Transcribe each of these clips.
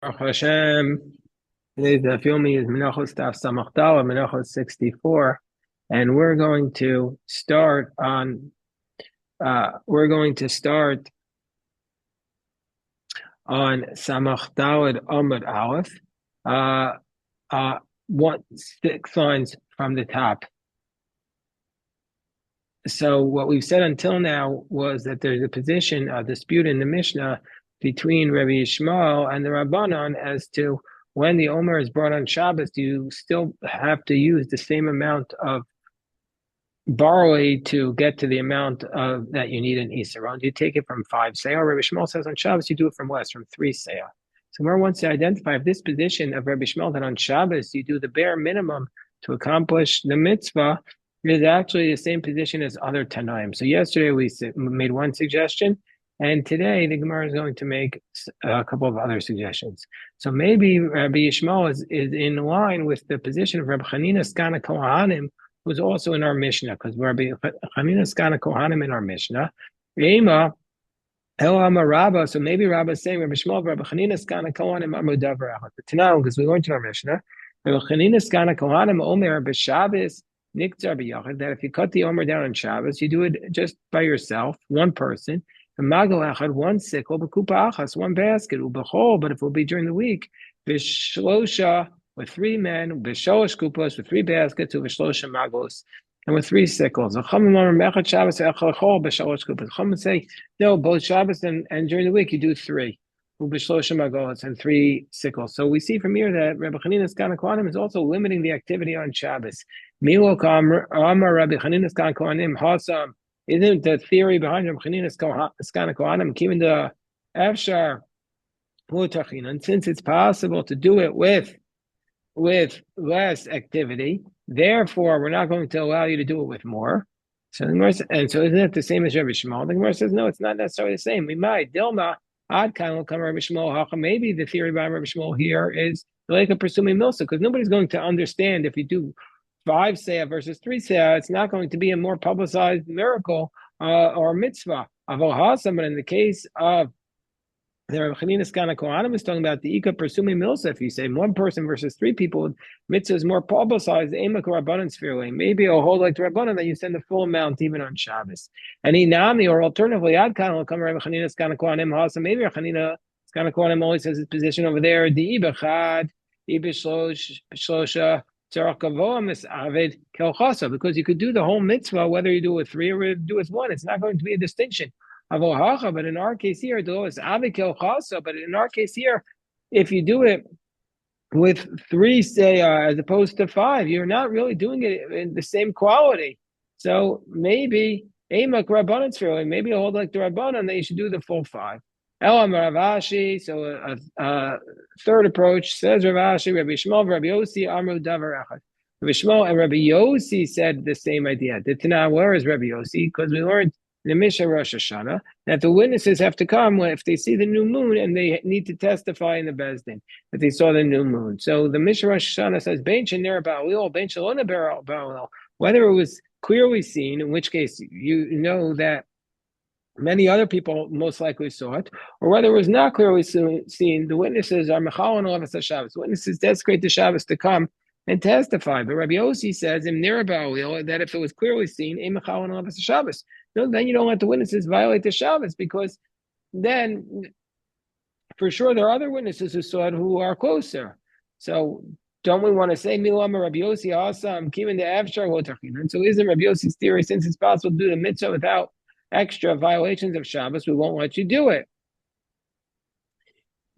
Baruch Hashem. Today's film is Menachos Daf Samachdala, Menachos 64, and we're going to start on Samachdalad Amud Aleph, uh, 6 lines from the top. So what we've said until now was that there's a dispute in the Mishnah between Rabbi Yishmael and the Rabbanon as to when the Omer is brought on Shabbos, do you still have to use the same amount of barley to get to the amount that you need in Isser? Do you take it from 5 seah? Rabbi Yishmael says on Shabbos you do it from less, from 3 seah. So Gemara wants to identify if this position of Rabbi Yishmael that on Shabbos you do the bare minimum to accomplish the mitzvah is actually the same position as other Tanaim. So yesterday we made one suggestion, and today the Gemara is going to make a couple of other suggestions. So maybe Rabbi Yishmael is in line with the position of Rabbi Chanina Skana Kohanim, who's also in our Mishnah, because Rabbi Chanina Skana Kohanim in our Mishnah. Ema El Rabba. So maybe Rabba is saying Rabbi Yishmael, Rabbi Chanina Skana Kohanim Amudavar Echad. Tanau, because we learned in our Mishnah, Rabbi Chanina Skana Kohanim Omer b'Shabbos Niktzar b'Yachid, that if you cut the Omer down on Shabbos, you do it just by yourself, one person. And Magal Echad, one sickle, b'Kupa Achas, one basket, u'Bechol. But if it will be during the week, b'Shlosha, with 3 men, b'Sholosh Kupas, with 3 baskets, u'B'Shlosha Magos, and with 3 sickles. Chachamim say, no, both Shabbos and during the week you do 3. And 3 sickles. So we see from here that Rabbi Chanina Skana Kohanim is also limiting the activity on Shabbos. Isn't the theory behind Rabbi Chanina Skana Kohanim given the Afshar Mutachin? And since it's possible to do it with less activity, therefore we're not going to allow you to do it with more. So isn't it the same as Rabbi Yishmael? The Gemara says no, it's not necessarily the same. We might Dilma. Maybe the theory by Rabbi Yishmael here is like a presuming milsa, because nobody's going to understand if you do 5 seah versus 3 seah. It's not going to be a more publicized miracle or mitzvah. But in the case of the Rabbi Chanina Skana Kohanim is talking about the Ika presuming milsa. If you say 1 person versus 3 people, mitzvah is more publicized. Maybe it'll hold like the Rabbanan that you send the full amount even on Shabbos. And Inami, or alternatively, Adkan will come Rabbi Chanina Skana Kohanim Hasa. Maybe Rabbi Chanina Skana Kohanim always has his position over there. The Ibachad, Ibishlosha, because you could do the whole mitzvah whether you do it with 3 or do it with 1. It's not going to be a distinction. But in our case here, but in our case here, if you do it with 3 seah as opposed to 5, you're not really doing it in the same quality. So maybe maybe you'll hold like the Rabbanan that you should do the full 5. Elam Ravashi. So a third approach says Ravashi, Rabbi Yishmael, Rabbi Yossi, Amru Davar Echad. Rabbi Yishmael and Rabbi Yossi said the same idea. Where is Rabbi Yossi? Because we learned in the Mishnah Rosh Hashanah that the witnesses have to come if they see the new moon, and they need to testify in the Bezdin that they saw the new moon. So the Mishnah Rosh Hashanah says Bein Shenir Ba'alil, Bein Shalona Ba'alil, whether it was clearly seen, in which case you know that many other people most likely saw it, or whether it was not clearly seen, the witnesses are Mechal and Olav Shabbos. Witnesses desecrate the Shabbos to come and testify. But Rabbi Yossi says in that if it was clearly seen, Mechal and Olav Shabbos. No, then you don't let the witnesses violate the Shabbos, because then for sure there are other witnesses who saw it who are closer. So don't we want to say Milama Rabbi Yossi Asam Kimin the Avshar Hotachin? So isn't Rabbi Yossi's theory, since it's possible to do the mitzvah without extra violations of Shabbos, we won't let you do it?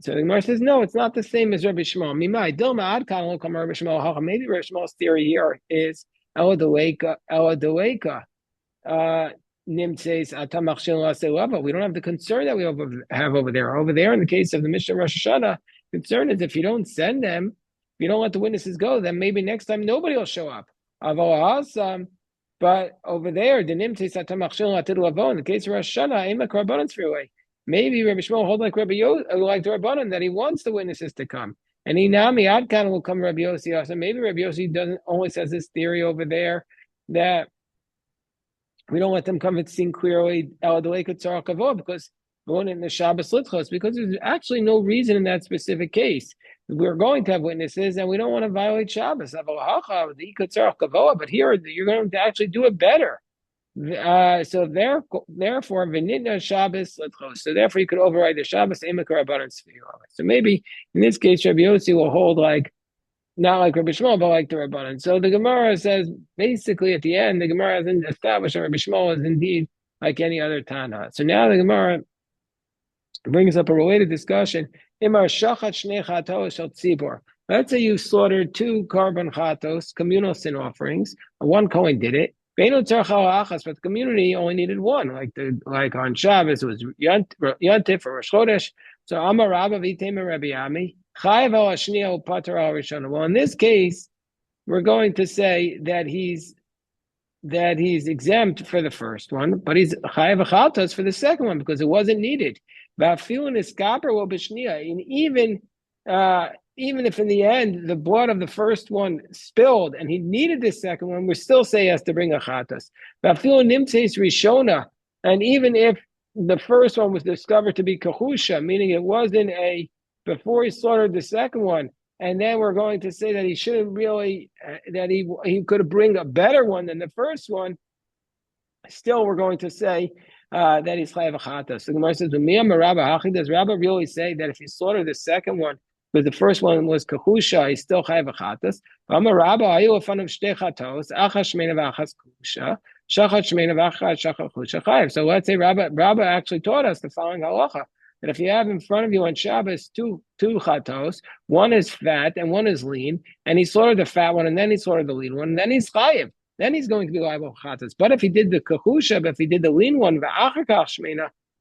So the Gemara says, no, it's not the same as Rabbi Yishmael. Mimai Dilma Adkan will come Rabbi Yishmael. Maybe Rabbi Yishmael's theory here is Ela Deleka. Nimtzeis Atamachshil Lasei. We don't have the concern that we have over there. Over there, in the case of the Mishnah Rosh Hashanah, concern is if you don't send them, if you don't let the witnesses go, then maybe next time nobody will show up. But over there, the Nimtzeis Atamachshil Lasei. In the case of Rosh Hashanah, Emak Rabbanan's freeway. Maybe Rabbi Yishmael hold like Rabbi like the Rabbanan, that he wants the witnesses to come. And Inami Adkan will come Rabbi Yossi. So maybe Rabbi Yossi doesn't always has this theory over there that we don't let them come and sing clearly because going in the Shabbos Litchos, because there's actually no reason in that specific case. We're going to have witnesses, and we don't want to violate Shabbos. But here, you're going to actually do it better. Therefore, Venitna Shabbos Litchos. So therefore, you could override the Shabbos Emakar Abanan Sfirah. So maybe in this case, Rabbi Yossi will hold like not like Rabbi Shmuel, but like the Rabbanan. So the Gemara says basically at the end, the Gemara hasn't established that Rabbi Shmuel is indeed like any other Tana. So now the Gemara brings up a related discussion. Imar shachat shnei chatos shel tzibor. Let's say you slaughtered 2 carbon chatos, communal sin offerings. One Kohen did it. But the community only needed one. Like on Shabbos, it was Yantif or Rosh Chodesh. So Amar Rabba v'itema Rabbi Ami. Chayav al hashniya upater al rishona. Well, in this case, we're going to say that he's exempt for the first one, but he's chayav achatos for the second one because it wasn't needed. And even if in the end the blood of the first one spilled and he needed the second one, we still say he has to bring a chatas. And even if the first one was discovered to be kahusha, meaning it wasn't before he slaughtered the second one, and then we're going to say that he shouldn't really, that he could bring a better one than the first one, still we're going to say that he's chayav achatas. So the Gemara says, does Rabba really say that if he slaughtered the second one, because the first one was kahusha, he's still chayav achatas? So let's say Rabba actually taught us the following halacha, that if you have in front of you on Shabbos two chatos, one is fat and one is lean, and he slaughtered the fat one and then he slaughtered the lean one, and then he's chayav. Then he's going to be liable for chatas. But if he did the kahusha, but if he did the lean one,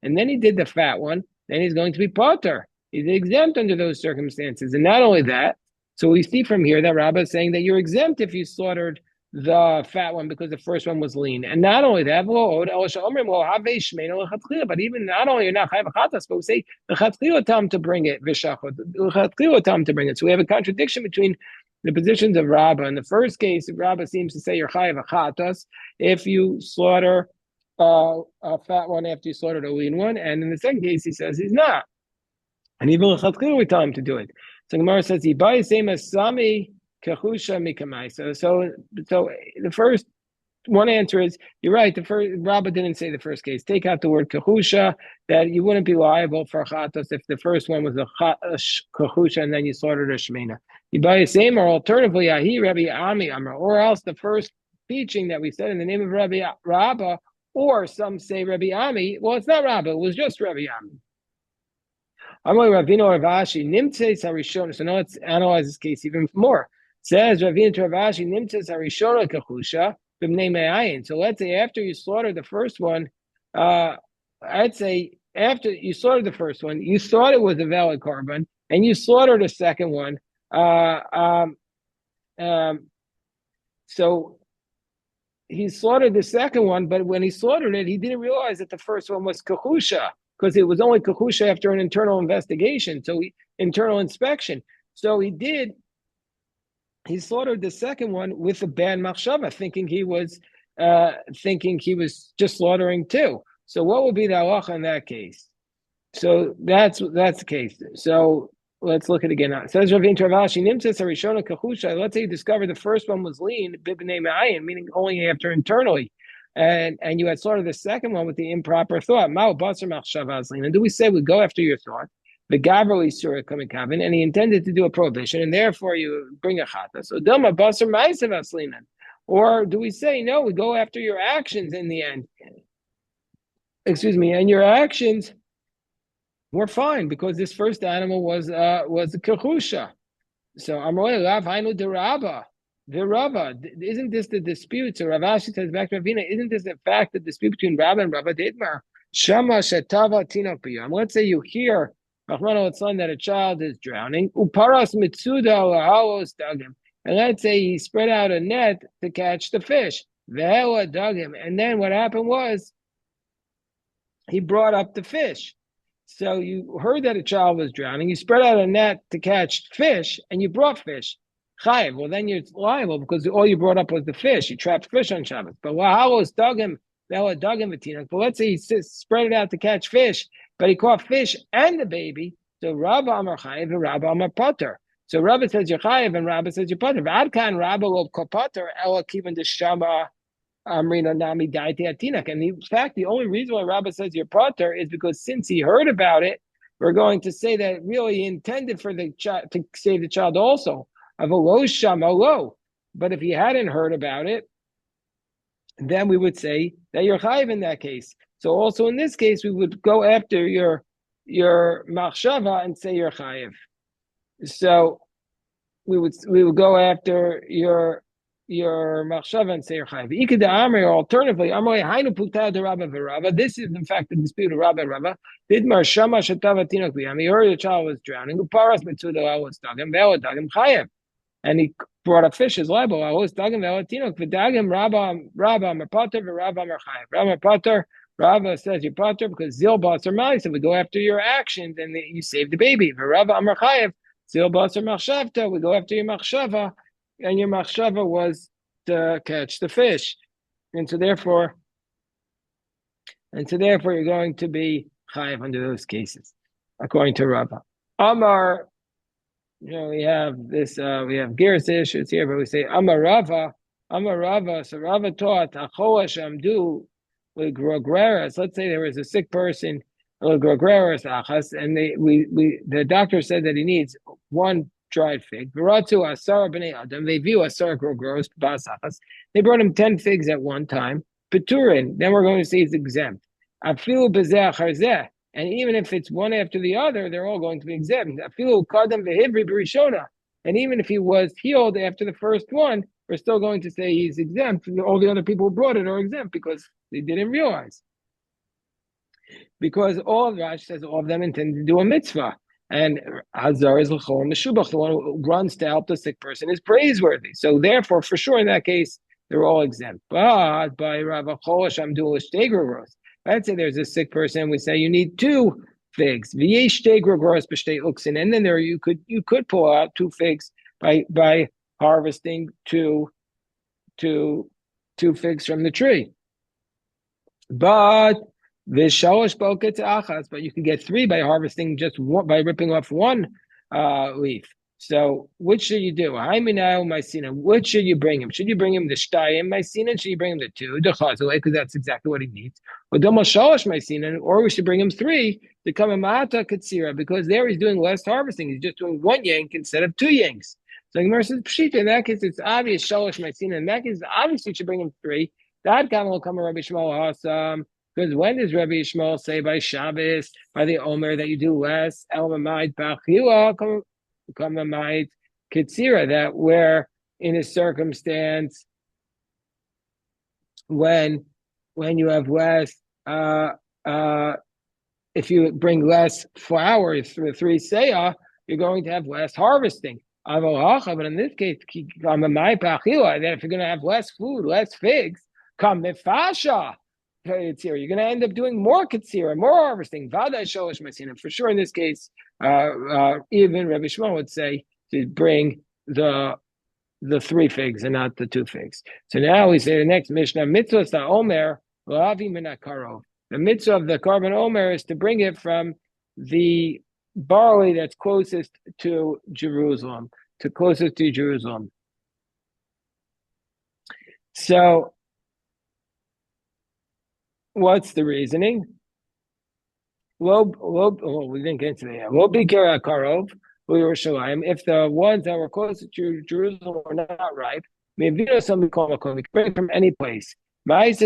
and then he did the fat one, then he's going to be potter. He's exempt under those circumstances. And not only that, so we see from here that Rabbah is saying that you're exempt if you slaughtered the fat one because the first one was lean. And not only that, but even not only you're not chayav chatas, but we say the tam to bring it, tam to bring it. So we have a contradiction between the positions of Rabbah. In the first case, Rabbah seems to say you're chayav chatas if you slaughter a fat one after you slaughtered a lean one, and in the second case, he says he's not. And even we tell him to do it. So Gemara says he buys same as sami kahusha mikamaisa. So the first one answer is you're right. The first Rabbah didn't say the first case. Take out the word kahusha, that you wouldn't be liable for chatos if the first one was a kahusha and then you slaughtered a shmena. You buy the same, or alternatively, ahi Rabbi Ami Amar, or else the first teaching that we said in the name of Rabbi Rabbah, or some say Rabbi Ami. Well, it's not Rabbah; it was just Rabbi Ami. Ravino Ravashi Nimtzeis Harishona. So now let's analyze this case even more. It says Ravino to Ravashi Nimtzeis Harishona Kahusha B'mnei Me'ayin. So let's say after you slaughter the first one, I'd say after you slaughtered the first one, you thought it was a valid carbon, and you slaughtered a second one. So he slaughtered the second one, but when he slaughtered it, he didn't realize that the first one was kahusha, because it was only kahusha after an internal investigation, internal inspection. So he slaughtered the second one with a bad machshava, thinking he was just slaughtering 2. So what would be the halacha in that case? So that's the case. So let's look at it again. It says Ravin Travashi Nimtzes Harishona Kahusha. Let's say you discovered the first one was lean, bibnei ma'ayin, meaning only after internally, and you had slaughtered the second one with the improper thought. Ma'u basar machshava lean. And do we say we go after your thought? The Gavro Isura coming kavin, and he intended to do a prohibition, and therefore you bring a chata. So Dama basar ma'asav aslinan. Or do we say no? We go after your actions in the end. And your actions were fine because this first animal was a kahusha. So Amroy Lav Hainu de Rabba. The Rava, isn't this the dispute? So Ravashi says back to Ravina, isn't this the fact, the dispute between Rabba and Rabba Didmar? Shama Shetava Tinok Biyam. Let's say you hear Rahman al-Tzlan that a child is drowning. Uparas Mitsuda Lahalos Dagim. And let's say he spread out a net to catch the fish. Vehela Dagim. And then what happened was he brought up the fish. So you heard that a child was drowning. You spread out a net to catch fish, and you brought fish. Chayiv. Well, then you're liable because all you brought up was the fish. You trapped fish on Shabbos. But Lahalos Dagim, Vehela Dagim V'Tinok. But let's say he spread it out to catch fish, but he caught fish and the baby. So Rabba Amar Chayiv and Rabba Amar Potter. So Rabba says you're Chayiv and Rabba says you're Potter. V'adkan Rabba lo Potter ela kivan deshama Amrina Nami Daiti Atinak. And in fact, the only reason why Rabba says you're Potter is because since he heard about it, we're going to say that really he intended for the child to save the child also. Of a low shama low. But if he hadn't heard about it, then we would say that you're chayiv in that case. So also in this case, we would go after your machshava and say you're chayiv. So we would go after your machshava and say you're chayiv. Ikeda amri, or alternatively, amri hainu puta de Rabba v'Rabba. This is in fact the dispute of Rabba and Rabba. Did mar shama shatava tinok b'yam. He heard the child was drowning. Uparas mitzuda was dagim ve'el dagim chayiv. And he brought a fish as liable. I was dagim ve'alatinok v'dagim Rabba Marpater v'Rabba Marchayev. Rabba Marpater, Rabba says you're pater because zil basar mali. So we go after your actions and you save the baby. V'Rabba Marchayev zil basar machshavta. We go after your machshava, and your machshava was to catch the fish, and so therefore you're going to be chayev under those cases, according to Rabba. Amar. We have this, we have Geras issues here, but we say Amarava. So Rava taught Achoa Shamdu with Grogreras. Let's say there was a sick person, Grogreras Achas, and the doctor said that he needs one dried fig. Viratu Asara B'nei Adam. They view Asara Grogreras Bas Achas. They brought him 10 figs at one time. Peturin. Then we're going to say he's exempt. Afilu Bezeh Charzeh. And even if it's one after the other, they're all going to be exempt. And even if he was healed after the first one, we're still going to say he's exempt. All the other people who brought it are exempt because they didn't realize. Because all of Rash says all of them intend to do a mitzvah. And Hazar is l'chol meshubach, the one who runs to help the sick person, is praiseworthy. So therefore, for sure, in that case, they're all exempt. But by Rav Achol Shamdu L'shtei let's say there's a sick person, we say you need 2 figs. And then there you could pull out 2 figs by harvesting two figs from the tree. But you can get 3 by harvesting just one, by ripping off one leaf. So which should you do? Which should you bring him? Should you bring him the shtayim mycina? Should you bring him the 2 the chazule, because that's exactly what he needs? Or we should bring him 3 to come a ma'ata katsira, because there he's doing less harvesting. He's just doing 1 yank instead of 2 yanks. So Gemara says pshita. In that case, it's obvious shalosh mycina. In that case, obviously you should bring him 3. That guy will come a Rabbi Shmuel Hasam. Because when does Rabbi Shmuel say by Shabbos, by the Omer, that you do less? El Mamait Bachila Kamamait Kitsira, that where in a circumstance when you have less, if you bring less flowers through 3 seah, you're going to have less harvesting. But in this case, that if you're going to have less food, less figs, come mefasha. You're going to end up doing more katsira, more harvesting. For sure, in this case, even Rabbi Shmuel would say to bring the 3 figs and not the 2 figs. So now we say the next Mishnah, mitzvah sa omer lavi minakarov. The mitzvah of the carbon omer is to bring it from the barley that's closest to Jerusalem, So what's the reasoning? We didn't get into that. If the ones that were closest to Jerusalem were not ripe, we can bring it from any place. There's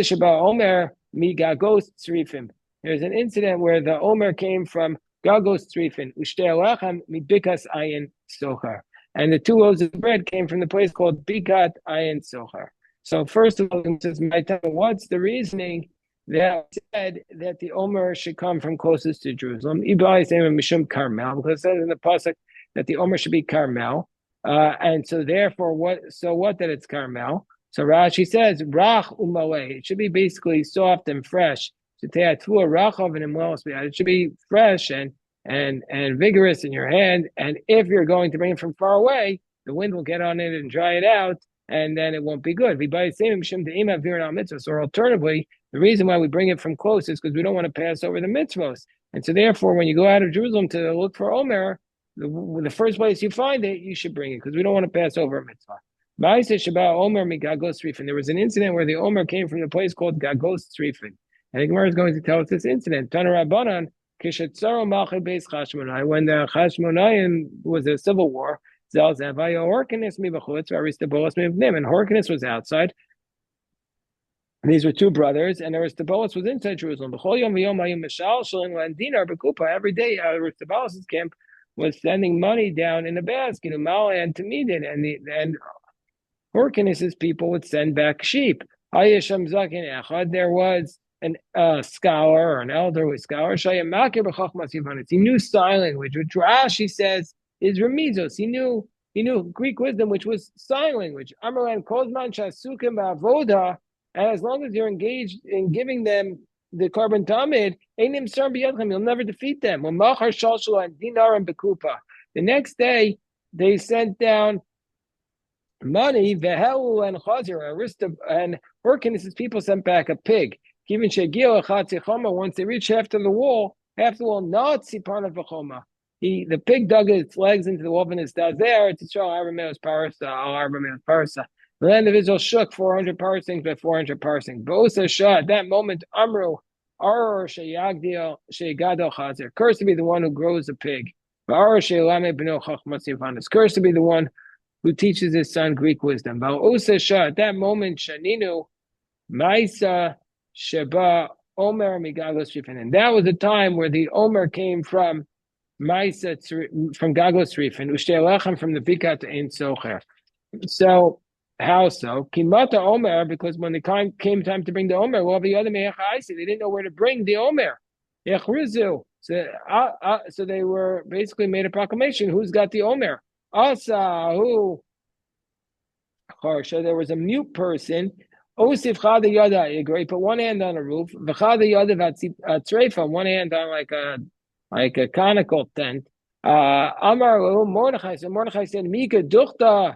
an incident where the Omer came from Gagos Tzrifin, and the 2 loaves of bread came from the place called Bikat Ayin Sochar. So first of all, what's the reasoning that said that the Omer should come from closest to Jerusalem? Mishum Carmel, because it says in the pasuk that the Omer should be Carmel, and so therefore, what that it's Carmel? So Rashi says Rach Umalei. It should be basically soft and fresh. It should be fresh and vigorous in your hand. And if you're going to bring it from far away, the wind will get on it and dry it out, and then it won't be good. Or alternatively, the reason why we bring it from close is because we don't want to pass over the mitzvos. And so therefore, when you go out of Jerusalem to look for Omer, the first place you find it, you should bring it because we don't want to pass over a mitzvah. And there was an incident where the Omer came from the place called Gagos Tzrifin. And the Gemara is going to tell us this incident. Tana Rabbanan, when the Chashmonaim was a civil war, and Horkinus was outside. These were two brothers, and Aristobolus was inside Jerusalem. Every day, Aristobolus' camp was sending money down in a basket, and to meet it, and Horkinus' people would send back sheep. There was a scholar or an elder with scholar. He knew sign language, which Rashi says is remizos. He knew Greek wisdom, which was sign language. Amrlan Kozman Shasukim Avoda, and as long as you're engaged in giving them the carbon tamid, you'll never defeat them. The next day, they sent down money, Vehelu and Chazir, and Hyrcanus' people sent back a pig. Even once they reached half the wall, not Siparna Vachoma. The pig dug its legs into the wall and it does there to show Arameos Parsa. The land of Israel shook 400 parsings by 400 parsings. Bosa Shah, at that moment, Amru, Ar Sheyagdil, Sheygado Chazir. Cursed to be the one who grows a pig. Cursed to be the one who teaches his son Greek wisdom. At that moment, Shaninu, Maisa, Sheba, Omer, Migagos Rifin. And that was the time where the Omer came from Maisa, from Gagos Rifin, Ushtelechem from the Bikat to Ein Socher. So, how so? Kimata Omer, because when the time came time to bring the Omer, well, the other Mechaisi, they didn't know where to bring the Omer. Yechrizu. So they were basically made a proclamation. Who's got the Omer? Asa, who? Harsha, there was a mute person. Osif Chada Yada, he put one hand on a roof. V'Chada Yada Vatreifa, one hand on like a conical tent. Amar Mordechai. So Mordechai said, Mika Duchta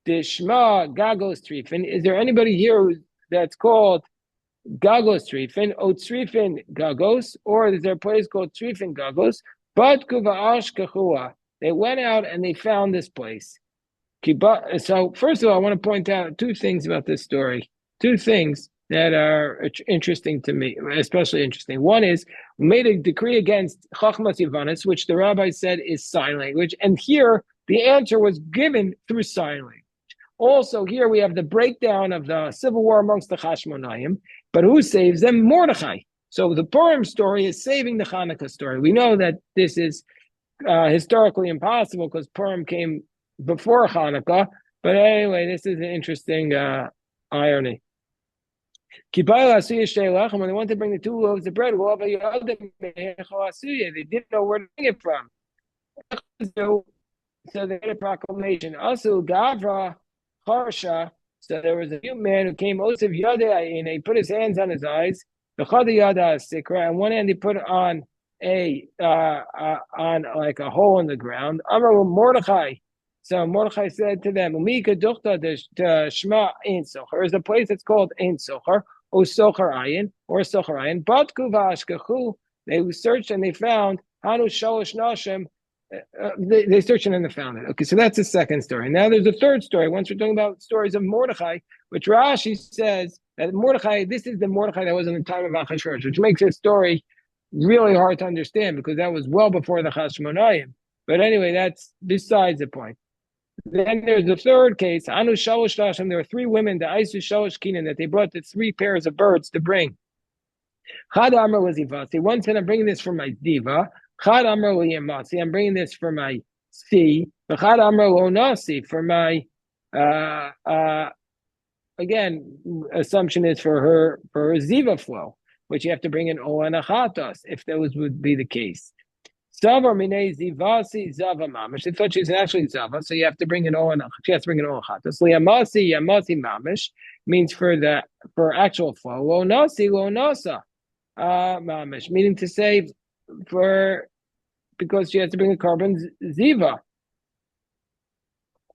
Dishma Gagos Trifin. Is there anybody here that's called Gagos Trifin, O Trifin Gagos, or is there a place called Trifin Gagos? But Kuva'ash Kachua. They went out and they found this place. So first of all, I want to point out two things about this story. Two things that are interesting to me, especially interesting. One is, we made a decree against Chachmas Yavanis, which the rabbi said is sign language. And here, the answer was given through sign language. Also, here we have the breakdown of the civil war amongst the Chashmonaim. But who saves them? Mordechai. So the Purim story is saving the Hanukkah story. We know that this is historically impossible because Purim came before Hanukkah. But anyway, this is an interesting irony. When they wanted to bring the two loaves of bread, they didn't know where to bring it from. So they made a proclamation. Also, Gavra Harsha. So there was a mute man who came, Osif Yadeh, and he put his hands on his eyes. The Chada Yada Sikra, and one hand he put on like a hole in the ground. Amar Mordechai. So Mordechai said to them, Umika Duchta Shma Ein Socher. Is a place that's called Ein Socher, or Socher Ayin, or Socher Ayin. Batku Vashkachu. They searched and they found Hanu Shalosh Nashim. They searched and they found it. Okay, so that's the second story. Now there's a third story. Once we're talking about stories of Mordechai, which Rashi says that Mordechai, this is the Mordechai that was in the time of Achashverosh, which makes this story really hard to understand because that was well before the Chashmonaim. But anyway, that's besides the point. Then there's the third case. Anu Shalosh Lashim. There were three women, the Aisu Shalosh Kinan, that they brought the three pairs of birds to bring. Chad Amar was Ivasi. One said, I'm bringing this for my diva. Chad Amar Yamasi. I'm bringing this for my C. Chad Amar Onasi for my. Again, assumption is for her ziva flow, which you have to bring in O and Achatos if those would be the case. Zavar minei zivasi zava mamish. They thought she was actually zava, so you have to bring in O and she has to bring in O Achatos. Yamasi mamish means for actual flow. Lo nasa mamish, meaning to say because she has to bring a carbon ziva.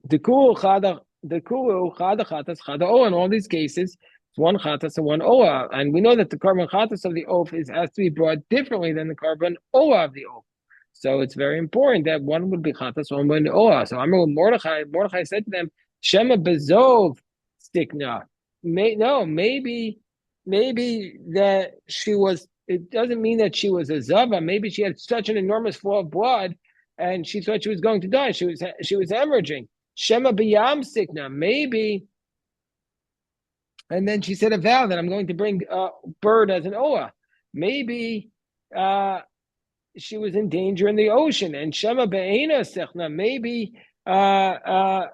The cool chada the kulu chada chatas chada oa. In all these cases, it's one chatas and one oa, and we know that the carbon chatas of the oaf has to be brought differently than the carbon oa of the oaf. So it's very important that one would be chatas, one would be oa. So I'm with Mordechai. Mordechai said to them, "Shema bezov stikna." No, maybe that she was. It doesn't mean that she was a zava. Maybe she had such an enormous flow of blood, and she thought she was going to die. She was hemorrhaging. Shema b'yam sikna. Maybe, and then she said a vow that I'm going to bring a bird as an oa. Maybe she was in danger in the ocean. And Shema be'ena sikna. Maybe that,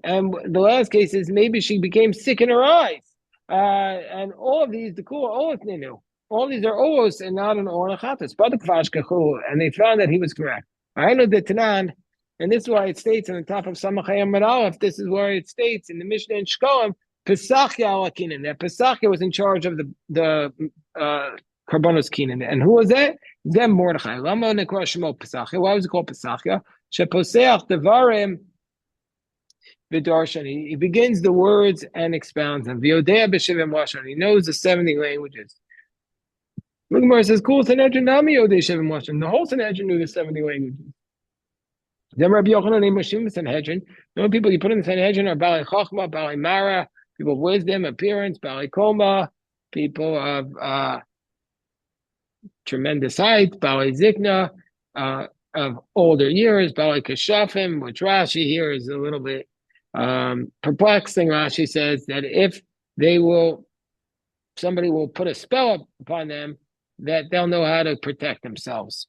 and the last case is maybe she became sick in her eyes. And all of these, the cool oath ninu. All these are oaths and not an oa chatas. And they found that he was correct. I know that Tanan, and this is why it states on the top of Samachayim Aleph, this is where it states in the Mishnah in Shkolim, Pesachia alakinan, that Pesachia was in charge of the Karbonos Kinan. And who was that? Them Mordechai. Lama nekra shemo Pesachia. Why was it called Pesachia? Sheposeach devarim Vidarshan. He begins the words and expounds them. V'yodea b'shivim lashon. He knows the 70 languages. Gemara says, "Cool, Sanhedrin nami yodei shivim lashon." The whole Sanhedrin knew the 70 languages. Then Rabbi Yochanan named Mashim Sanhedrin. The only people you put in the Sanhedrin are Balei Chachma, Balei Mara, people of wisdom, appearance, Balei Koma, people of tremendous height, Balei Zikna, of older years, Balei Kashafim, which Rashi here is a little bit perplexing. Rashi says that if somebody will put a spell upon them, that they'll know how to protect themselves.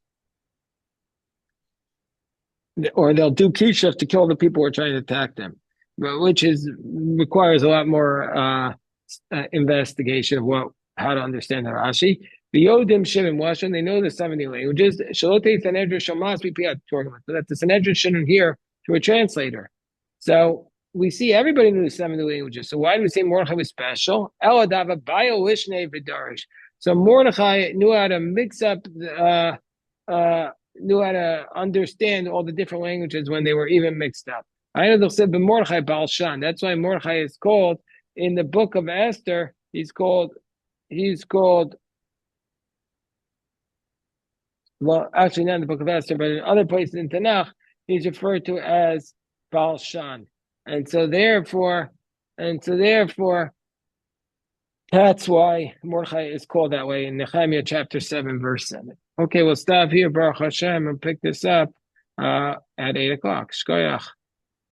Or they'll do kishuf to kill the people who are trying to attack them, which requires a lot more investigation of how to understand the Rashi. The Yodim Shimon Washon, they know the 70 languages. Shalote Sanhedrin Shamas Bipiyat Torah. So that the Sanhedrin shouldn't hear to a translator. So we see everybody knew the 70 languages. So why do we say Mordechai was special? Eladava Bayo Lishne Vidarish. So Mordechai knew how to mix up knew how to understand all the different languages when they were even mixed up. I know they'll say Mordechai Balshan. That's why Mordechai is called in the book of Esther. He's called. Well, actually not in the book of Esther, but in other places in Tanakh, he's referred to as Balshan, and so therefore, that's why Mordechai is called that way in Nehemiah chapter 7, verse 7. Okay, we'll stop here, Baruch Hashem, and pick this up at 8 o'clock. Shkoyach.